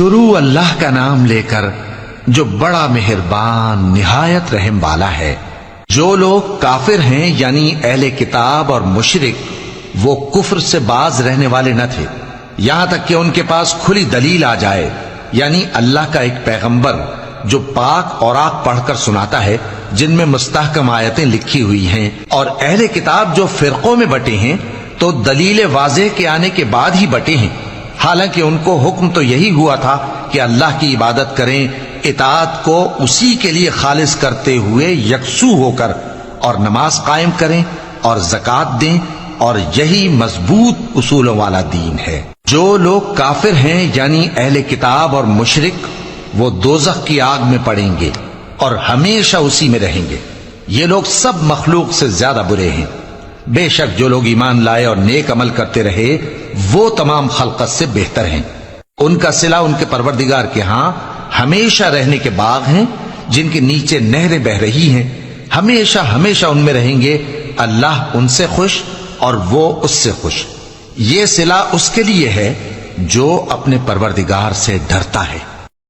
شروع اللہ کا نام لے کر جو بڑا مہربان نہایت رحم والا ہے۔ جو لوگ کافر ہیں یعنی اہل کتاب اور مشرک، وہ کفر سے باز رہنے والے نہ تھے یہاں تک کہ ان کے پاس کھلی دلیل آ جائے، یعنی اللہ کا ایک پیغمبر جو پاک اوراق پڑھ کر سناتا ہے جن میں مستحکم آیتیں لکھی ہوئی ہیں، اور اہل کتاب جو فرقوں میں بٹے ہیں تو دلیل واضح کے آنے کے بعد ہی بٹے ہیں، حالانکہ ان کو حکم تو یہی ہوا تھا کہ اللہ کی عبادت کریں، اطاعت کو اسی کے لیے خالص کرتے ہوئے یکسو ہو کر، اور نماز قائم کریں اور زکوٰۃ دیں، اور یہی مضبوط اصولوں والا دین ہے۔ جو لوگ کافر ہیں یعنی اہل کتاب اور مشرک، وہ دوزخ کی آگ میں پڑیں گے اور ہمیشہ اسی میں رہیں گے۔ یہ لوگ سب مخلوق سے زیادہ برے ہیں۔ بے شک جو لوگ ایمان لائے اور نیک عمل کرتے رہے وہ تمام خلقت سے بہتر ہیں۔ ان کا صلہ ان کے پروردگار کے ہاں ہمیشہ رہنے کے باغ ہیں جن کے نیچے نہریں بہ رہی ہیں، ہمیشہ ہمیشہ ان میں رہیں گے۔ اللہ ان سے خوش اور وہ اس سے خوش۔ یہ صلہ اس کے لیے ہے جو اپنے پروردگار سے ڈرتا ہے۔